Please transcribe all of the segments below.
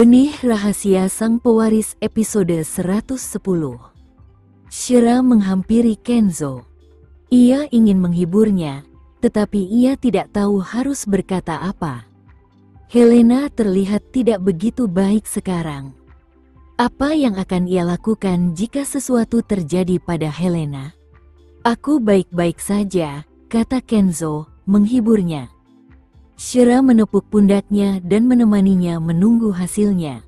Benih Rahasia Sang Pewaris episode 110. Shira menghampiri Kenzo. Ia ingin menghiburnya, tetapi ia tidak tahu harus berkata apa. Helena terlihat tidak begitu baik sekarang. Apa yang akan ia lakukan jika sesuatu terjadi pada Helena? Aku baik-baik saja, kata Kenzo, menghiburnya. Shira menepuk pundaknya dan menemaninya menunggu hasilnya.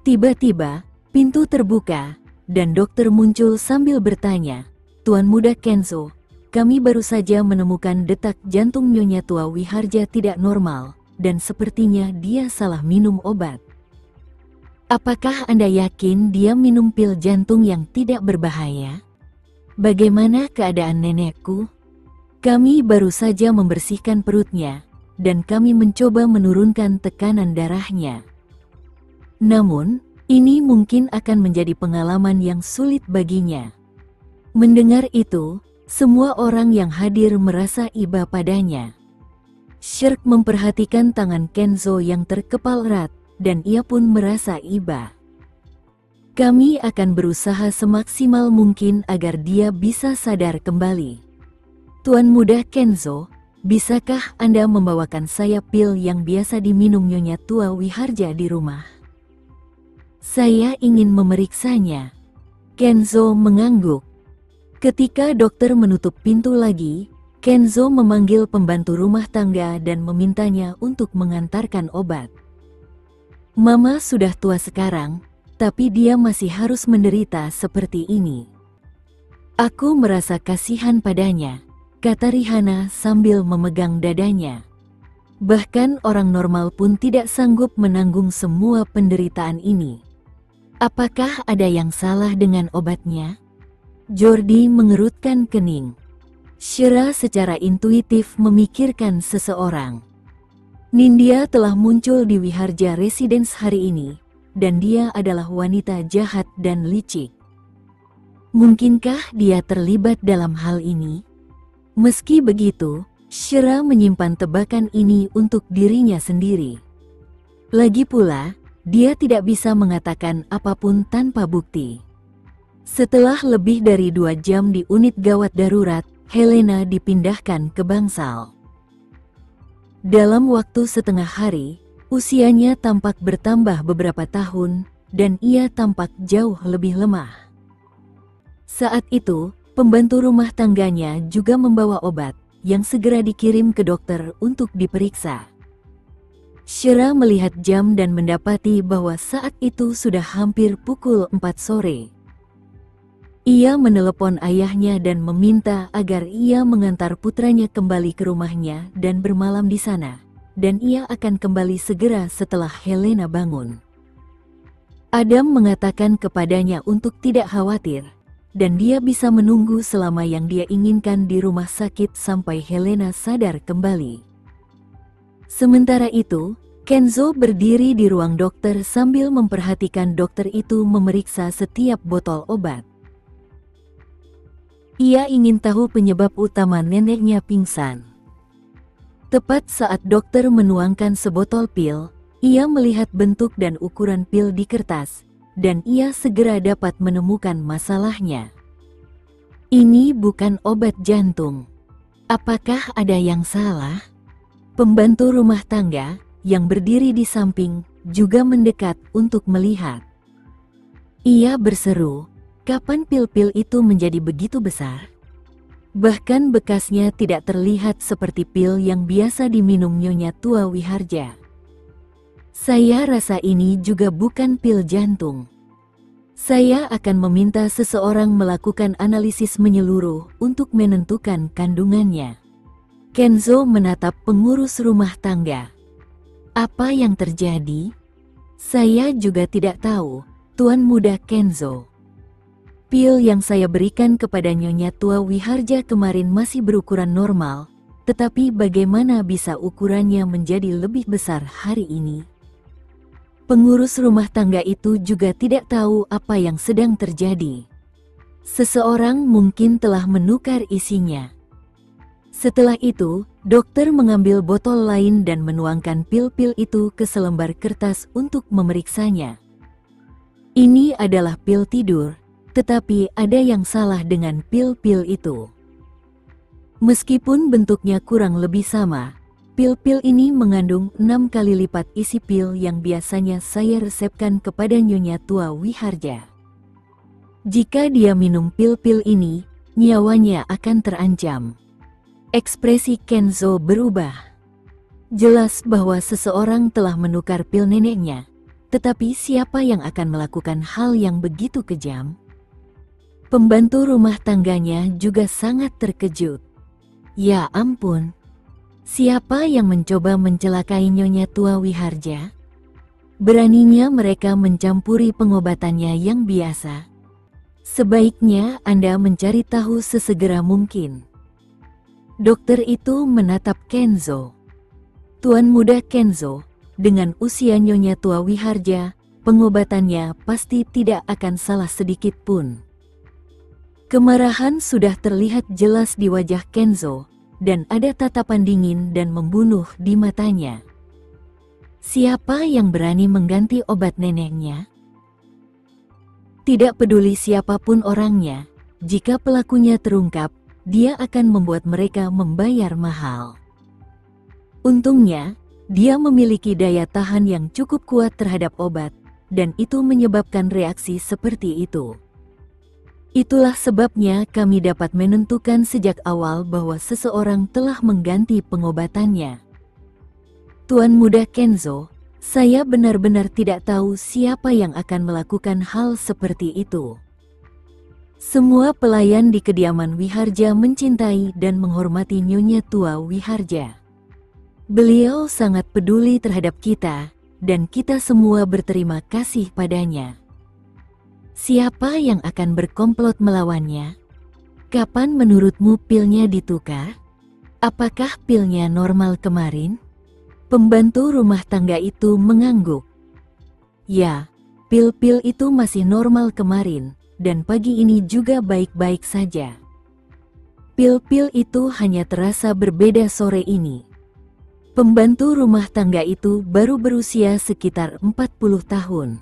Tiba-tiba, pintu terbuka, dan dokter muncul sambil bertanya, "Tuan Muda Kenzo, kami baru saja menemukan detak jantung Nyonya Tua Wiharja tidak normal, dan sepertinya dia salah minum obat. Apakah Anda yakin dia minum pil jantung yang tidak berbahaya? Bagaimana keadaan nenekku? Kami baru saja membersihkan perutnya, dan kami mencoba menurunkan tekanan darahnya. Namun, ini mungkin akan menjadi pengalaman yang sulit baginya." Mendengar itu, semua orang yang hadir merasa iba padanya. Shirk memperhatikan tangan Kenzo yang terkepal erat, dan ia pun merasa iba. "Kami akan berusaha semaksimal mungkin agar dia bisa sadar kembali. Tuan Muda Kenzo, bisakah Anda membawakan saya pil yang biasa diminum Nyonya Tua Wiharja di rumah? Saya ingin memeriksanya." Kenzo mengangguk. Ketika dokter menutup pintu lagi, Kenzo memanggil pembantu rumah tangga dan memintanya untuk mengantarkan obat. "Mama sudah tua sekarang, tapi dia masih harus menderita seperti ini. Aku merasa kasihan padanya," kata Rihanna sambil memegang dadanya. "Bahkan orang normal pun tidak sanggup menanggung semua penderitaan ini. Apakah ada yang salah dengan obatnya?" Jordi mengerutkan kening. Shira secara intuitif memikirkan seseorang. Nindya telah muncul di Wiharja Residence hari ini, dan dia adalah wanita jahat dan licik. Mungkinkah dia terlibat dalam hal ini? Meski begitu, Shira menyimpan tebakan ini untuk dirinya sendiri. Lagi pula, dia tidak bisa mengatakan apapun tanpa bukti. Setelah lebih dari 2 jam di unit gawat darurat, Helena dipindahkan ke bangsal. Dalam waktu setengah hari, usianya tampak bertambah beberapa tahun, dan ia tampak jauh lebih lemah. Saat itu, pembantu rumah tangganya juga membawa obat, yang segera dikirim ke dokter untuk diperiksa. Shira melihat jam dan mendapati bahwa saat itu sudah hampir pukul 4 sore. Ia menelepon ayahnya dan meminta agar ia mengantar putranya kembali ke rumahnya dan bermalam di sana, dan ia akan kembali segera setelah Helena bangun. Adam mengatakan kepadanya untuk tidak khawatir, dan dia bisa menunggu selama yang dia inginkan di rumah sakit sampai Helena sadar kembali. Sementara itu, Kenzo berdiri di ruang dokter sambil memperhatikan dokter itu memeriksa setiap botol obat. Ia ingin tahu penyebab utama neneknya pingsan. Tepat saat dokter menuangkan sebotol pil, ia melihat bentuk dan ukuran pil di kertas, dan ia segera dapat menemukan masalahnya. "Ini bukan obat jantung. Apakah ada yang salah?" Pembantu rumah tangga, yang berdiri di samping, juga mendekat untuk melihat. Ia berseru, "Kapan pil-pil itu menjadi begitu besar? Bahkan bekasnya tidak terlihat seperti pil yang biasa diminum Nyonya Tua Wiharja. Saya rasa ini juga bukan pil jantung. Saya akan meminta seseorang melakukan analisis menyeluruh untuk menentukan kandungannya." Kenzo menatap pengurus rumah tangga. "Apa yang terjadi? Saya juga tidak tahu, Tuan Muda Kenzo. Pil yang saya berikan kepada Nyonya Tua Wiharja kemarin masih berukuran normal, tetapi bagaimana bisa ukurannya menjadi lebih besar hari ini?" Pengurus rumah tangga itu juga tidak tahu apa yang sedang terjadi. Seseorang mungkin telah menukar isinya. Setelah itu, Dokter mengambil botol lain dan menuangkan pil-pil itu ke selembar kertas untuk memeriksanya. Ini adalah pil tidur, tetapi ada yang salah dengan pil-pil itu. Meskipun bentuknya kurang lebih sama, pil-pil ini mengandung 6 kali lipat isi pil yang biasanya saya resepkan kepada Nyonya Tua Wiharja. Jika dia minum pil-pil ini, nyawanya akan terancam. Ekspresi Kenzo berubah. Jelas bahwa seseorang telah menukar pil neneknya, tetapi siapa yang akan melakukan hal yang begitu kejam? Pembantu rumah tangganya juga sangat terkejut. Ya ampun, siapa yang mencoba mencelakai Nyonya Tua Wiharja? Beraninya mereka mencampuri pengobatannya yang biasa. Sebaiknya Anda mencari tahu sesegera mungkin. Dokter itu menatap Kenzo. Tuan muda Kenzo, dengan usia Nyonya Tua Wiharja, pengobatannya pasti tidak akan salah sedikit pun. Kemarahan sudah terlihat jelas di wajah Kenzo, dan ada tatapan dingin dan membunuh di matanya. Siapa yang berani mengganti obat neneknya? Tidak peduli siapapun orangnya, jika pelakunya terungkap, dia akan membuat mereka membayar mahal. Untungnya, dia memiliki daya tahan yang cukup kuat terhadap obat, dan itu menyebabkan reaksi seperti itu. Itulah sebabnya kami dapat menentukan sejak awal bahwa seseorang telah mengganti pengobatannya. Tuan muda Kenzo, saya benar-benar tidak tahu siapa yang akan melakukan hal seperti itu. Semua pelayan di kediaman Wiharja mencintai dan menghormati Nyonya Tua Wiharja. Beliau sangat peduli terhadap kita, dan kita semua berterima kasih padanya. Siapa yang akan berkomplot melawannya? Kapan menurutmu pilnya ditukar? Apakah pilnya normal kemarin? Pembantu rumah tangga itu mengangguk. Ya, pil-pil itu masih normal kemarin, dan pagi ini juga baik-baik saja. Pil-pil itu hanya terasa berbeda sore ini. Pembantu rumah tangga itu baru berusia sekitar 40 tahun.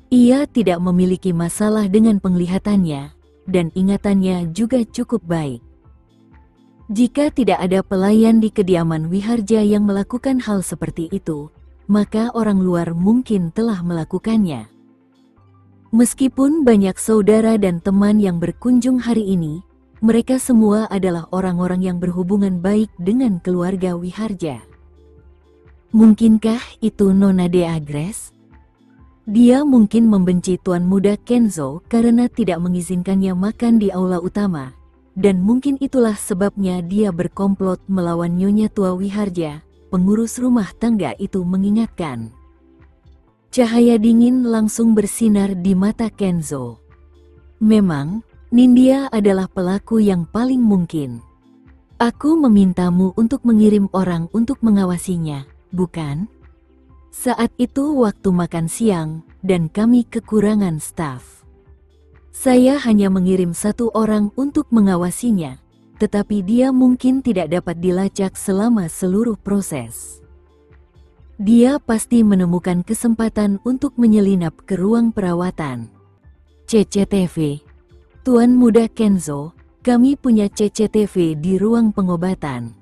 Ia tidak memiliki masalah dengan penglihatannya, dan ingatannya juga cukup baik. Jika tidak ada pelayan di kediaman Wiharja yang melakukan hal seperti itu, maka orang luar mungkin telah melakukannya. Meskipun banyak saudara dan teman yang berkunjung hari ini, mereka semua adalah orang-orang yang berhubungan baik dengan keluarga Wiharja. Mungkinkah itu Nona De Agres? Dia mungkin membenci tuan muda Kenzo karena tidak mengizinkannya makan di aula utama, dan mungkin itulah sebabnya dia berkomplot melawan Nyonya Tua Wiharja, pengurus rumah tangga itu mengingatkan. Cahaya dingin langsung bersinar di mata Kenzo. Memang, Nindya adalah pelaku yang paling mungkin. Aku memintamu untuk mengirim orang untuk mengawasinya, bukan? Saat itu waktu makan siang, dan kami kekurangan staf. Saya hanya mengirim satu orang untuk mengawasinya, tetapi dia mungkin tidak dapat dilacak selama seluruh proses. Dia pasti menemukan kesempatan untuk menyelinap ke ruang perawatan. CCTV. Tuan muda Kenzo, kami punya CCTV di ruang pengobatan.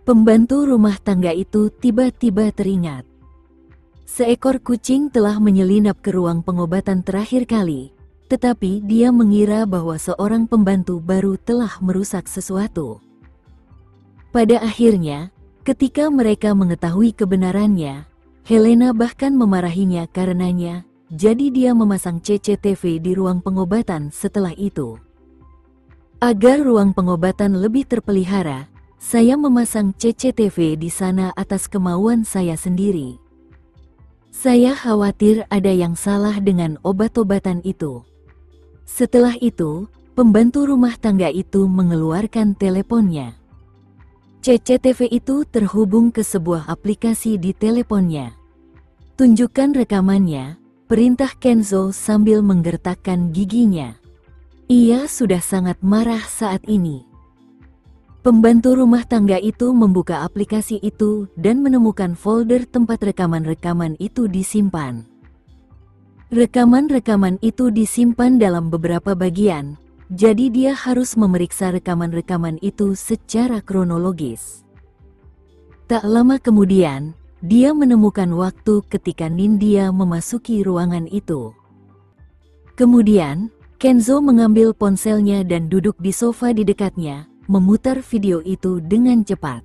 Pembantu rumah tangga itu tiba-tiba teringat. Seekor kucing telah menyelinap ke ruang pengobatan terakhir kali, tetapi dia mengira bahwa seorang pembantu baru telah merusak sesuatu. Pada akhirnya, ketika mereka mengetahui kebenarannya, Helena bahkan memarahinya karenanya, jadi dia memasang CCTV di ruang pengobatan setelah itu. Agar ruang pengobatan lebih terpelihara, saya memasang CCTV di sana atas kemauan saya sendiri. Saya khawatir ada yang salah dengan obat-obatan itu. Setelah itu, pembantu rumah tangga itu mengeluarkan teleponnya. CCTV itu terhubung ke sebuah aplikasi di teleponnya. Tunjukkan rekamannya, perintah Kenzo sambil menggertakkan giginya. Ia sudah sangat marah saat ini. Pembantu rumah tangga itu membuka aplikasi itu dan menemukan folder tempat rekaman-rekaman itu disimpan. Rekaman-rekaman itu disimpan dalam beberapa bagian, jadi dia harus memeriksa rekaman-rekaman itu secara kronologis. Tak lama kemudian, dia menemukan waktu ketika Nindya memasuki ruangan itu. Kemudian, Kenzo mengambil ponselnya dan duduk di sofa di dekatnya, memutar video itu dengan cepat.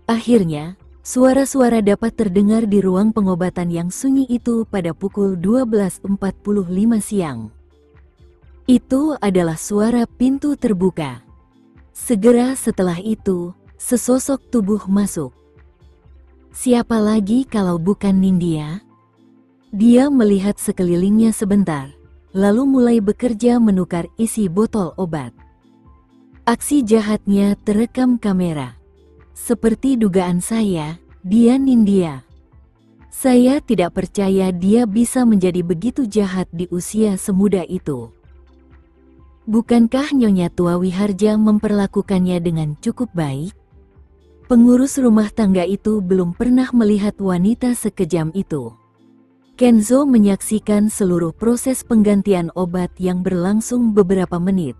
Akhirnya, suara-suara dapat terdengar di ruang pengobatan yang sunyi itu pada pukul 12.45 siang. Itu adalah suara pintu terbuka. Segera setelah itu, sesosok tubuh masuk. Siapa lagi kalau bukan Nindya? Dia melihat sekelilingnya sebentar, lalu mulai bekerja menukar isi botol obat. Aksi jahatnya terekam kamera. Seperti dugaan saya, dia Nindya. Saya tidak percaya dia bisa menjadi begitu jahat di usia semuda itu. Bukankah Nyonya Tua Wiharja memperlakukannya dengan cukup baik? Pengurus rumah tangga itu belum pernah melihat wanita sekejam itu. Kenzo menyaksikan seluruh proses penggantian obat yang berlangsung beberapa menit.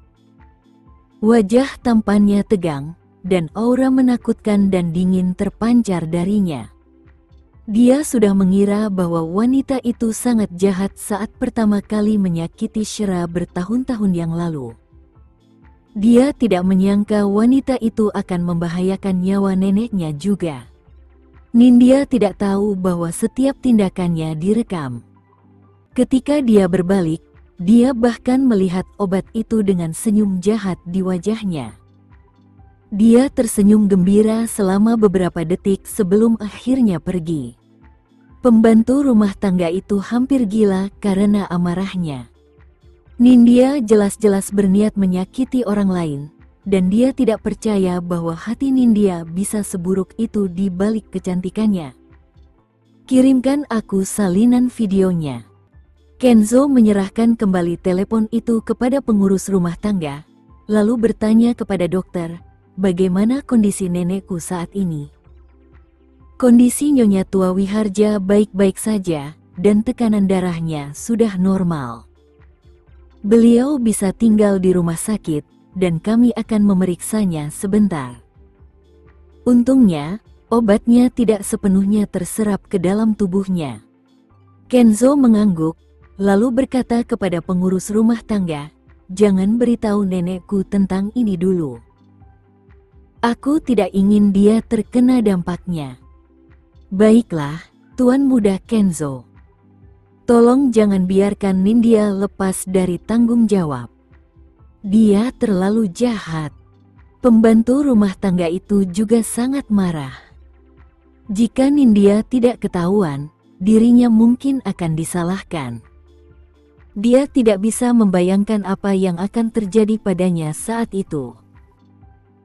Wajah tampannya tegang, dan aura menakutkan dan dingin terpancar darinya. Dia sudah mengira bahwa wanita itu sangat jahat saat pertama kali menyakiti Shira bertahun-tahun yang lalu. Dia tidak menyangka wanita itu akan membahayakan nyawa neneknya juga. Nindya tidak tahu bahwa setiap tindakannya direkam. Ketika dia berbalik, dia bahkan melihat obat itu dengan senyum jahat di wajahnya. Dia tersenyum gembira selama beberapa detik sebelum akhirnya pergi. Pembantu rumah tangga itu hampir gila karena amarahnya. Nindya jelas-jelas berniat menyakiti orang lain, dan dia tidak percaya bahwa hati Nindya bisa seburuk itu di balik kecantikannya. Kirimkan aku salinan videonya. Kenzo menyerahkan kembali telepon itu kepada pengurus rumah tangga, lalu bertanya kepada dokter, bagaimana kondisi nenekku saat ini? Kondisi Nyonya Tua Wiharja baik-baik saja, dan tekanan darahnya sudah normal. Beliau bisa tinggal di rumah sakit, dan kami akan memeriksanya sebentar. Untungnya, obatnya tidak sepenuhnya terserap ke dalam tubuhnya. Kenzo mengangguk, lalu berkata kepada pengurus rumah tangga, jangan beritahu nenekku tentang ini dulu. Aku tidak ingin dia terkena dampaknya. Baiklah, Tuan Muda Kenzo. Tolong jangan biarkan Nindya lepas dari tanggung jawab. Dia terlalu jahat. Pembantu rumah tangga itu juga sangat marah. Jika Nindya tidak ketahuan, dirinya mungkin akan disalahkan. Dia tidak bisa membayangkan apa yang akan terjadi padanya saat itu.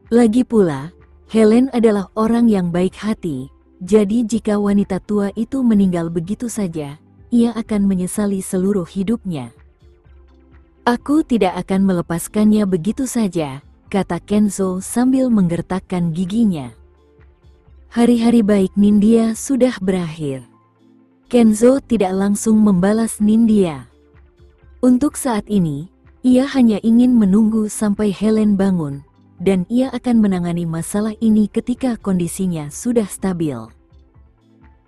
Lagi pula, Helen adalah orang yang baik hati, jadi jika wanita tua itu meninggal begitu saja, ia akan menyesali seluruh hidupnya. Aku tidak akan melepaskannya begitu saja, kata Kenzo sambil menggertakkan giginya. Hari-hari baik Nindya sudah berakhir. Kenzo tidak langsung membalas Nindya. Untuk saat ini, ia hanya ingin menunggu sampai Helen bangun, dan ia akan menangani masalah ini ketika kondisinya sudah stabil.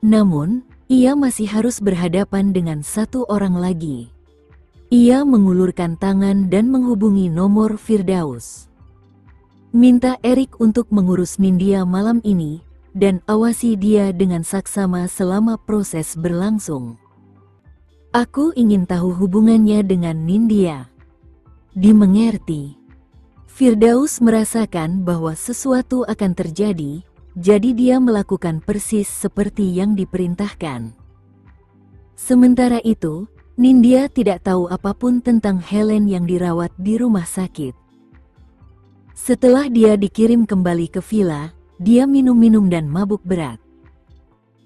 Namun, ia masih harus berhadapan dengan satu orang lagi. Ia mengulurkan tangan dan menghubungi nomor Firdaus. Minta Erik untuk mengurus Nindya malam ini, dan awasi dia dengan saksama selama proses berlangsung. Aku ingin tahu hubungannya dengan Nindya. Dimengerti. Firdaus merasakan bahwa sesuatu akan terjadi, jadi dia melakukan persis seperti yang diperintahkan. Sementara itu, Nindya tidak tahu apapun tentang Helen yang dirawat di rumah sakit. Setelah dia dikirim kembali ke villa, dia minum-minum dan mabuk berat.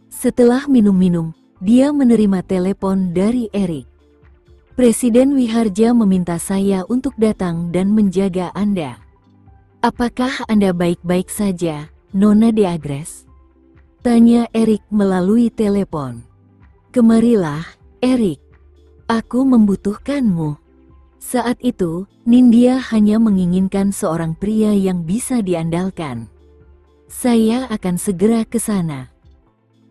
Setelah minum-minum, dia menerima telepon dari Erik. Presiden Wiharja meminta saya untuk datang dan menjaga Anda. Apakah Anda baik-baik saja, Nona de Agreste? Tanya Erik melalui telepon. Kemarilah, Erik. Aku membutuhkanmu. Saat itu, Nindya hanya menginginkan seorang pria yang bisa diandalkan. Saya akan segera ke sana.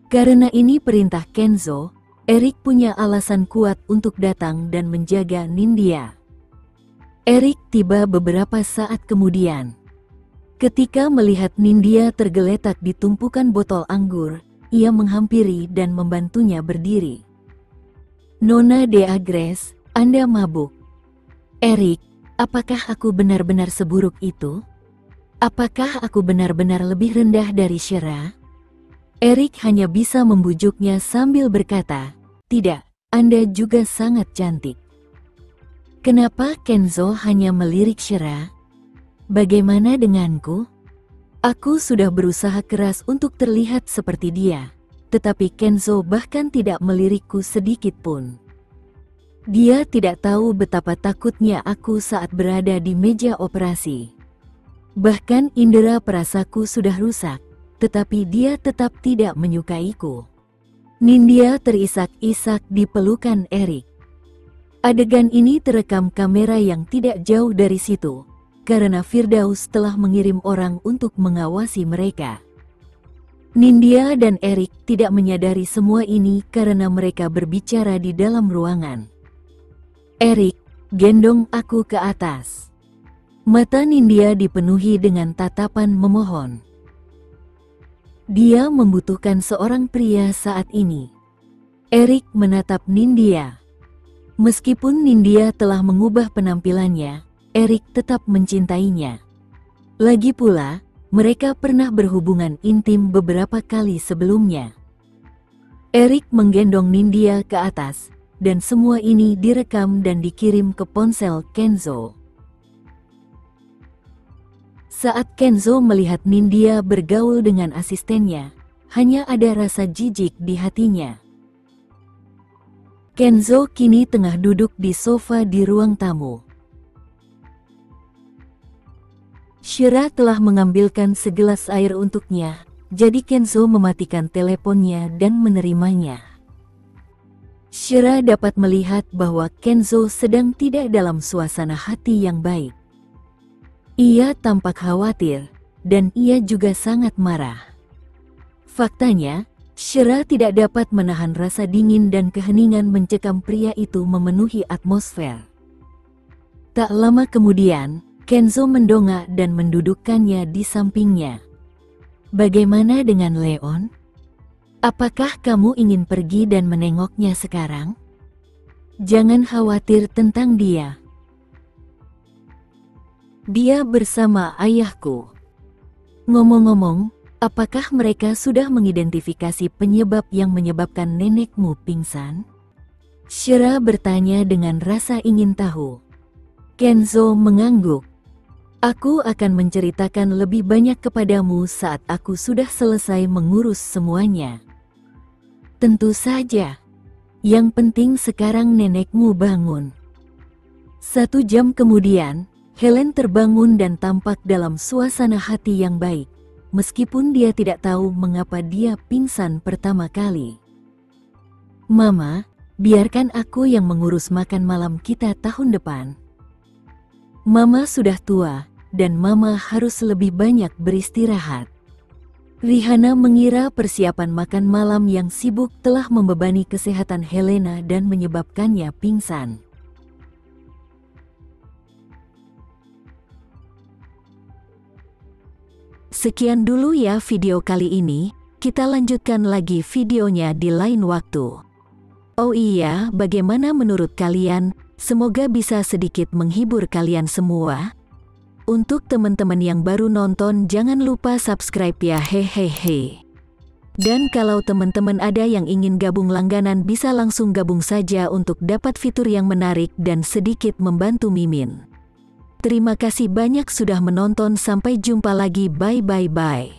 Karena ini perintah Kenzo, Erik punya alasan kuat untuk datang dan menjaga Nindya. Erik tiba beberapa saat kemudian. Ketika melihat Nindya tergeletak di tumpukan botol anggur, ia menghampiri dan membantunya berdiri. Nona de Agreste, Anda mabuk. Erik, apakah aku benar-benar seburuk itu? Apakah aku benar-benar lebih rendah dari Shira? Erik hanya bisa membujuknya sambil berkata, tidak, Anda juga sangat cantik. Kenapa Kenzo hanya melirik Shira? Bagaimana denganku? Aku sudah berusaha keras untuk terlihat seperti dia, tetapi Kenzo bahkan tidak melirikku sedikit pun. Dia tidak tahu betapa takutnya aku saat berada di meja operasi. Bahkan indera perasaku sudah rusak, tetapi dia tetap tidak menyukaiku. Nindya terisak-isak di pelukan Erik. Adegan ini terekam kamera yang tidak jauh dari situ, karena Firdaus telah mengirim orang untuk mengawasi mereka. Nindya dan Erik tidak menyadari semua ini karena mereka berbicara di dalam ruangan. Erik, gendong aku ke atas. Mata Nindya dipenuhi dengan tatapan memohon. Dia membutuhkan seorang pria saat ini. Erik menatap Nindya. Meskipun Nindya telah mengubah penampilannya, Erik tetap mencintainya. Lagi pula, mereka pernah berhubungan intim beberapa kali sebelumnya. Erik menggendong Nindya ke atas, dan semua ini direkam dan dikirim ke ponsel Kenzo. Saat Kenzo melihat Nindya bergaul dengan asistennya, hanya ada rasa jijik di hatinya. Kenzo kini tengah duduk di sofa di ruang tamu. Shira telah mengambilkan segelas air untuknya, jadi Kenzo mematikan teleponnya dan menerimanya. Shira dapat melihat bahwa Kenzo sedang tidak dalam suasana hati yang baik. Ia tampak khawatir, dan ia juga sangat marah. Faktanya, Shira tidak dapat menahan rasa dingin dan keheningan mencekam pria itu memenuhi atmosfer. Tak lama kemudian, Kenzo mendongak dan mendudukkannya di sampingnya. Bagaimana dengan Leon? Apakah kamu ingin pergi dan menengoknya sekarang? Jangan khawatir tentang dia. Dia bersama ayahku. Ngomong-ngomong, apakah mereka sudah mengidentifikasi penyebab yang menyebabkan nenekmu pingsan? Shira bertanya dengan rasa ingin tahu. Kenzo mengangguk. Aku akan menceritakan lebih banyak kepadamu saat aku sudah selesai mengurus semuanya. Tentu saja. Yang penting sekarang nenekmu bangun. 1 jam kemudian, Helen terbangun dan tampak dalam suasana hati yang baik, meskipun dia tidak tahu mengapa dia pingsan pertama kali. Mama, biarkan aku yang mengurus makan malam kita tahun depan. Mama sudah tua, dan Mama harus lebih banyak beristirahat. Rihanna mengira persiapan makan malam yang sibuk telah membebani kesehatan Helena dan menyebabkannya pingsan. Sekian dulu ya video kali ini, kita lanjutkan lagi videonya di lain waktu. Oh iya, bagaimana menurut kalian? Semoga bisa sedikit menghibur kalian semua. Untuk teman-teman yang baru nonton, jangan lupa subscribe ya, hehehe. Dan kalau teman-teman ada yang ingin gabung langganan, bisa langsung gabung saja untuk dapat fitur yang menarik dan sedikit membantu Mimin. Terima kasih banyak sudah menonton, sampai jumpa lagi, bye.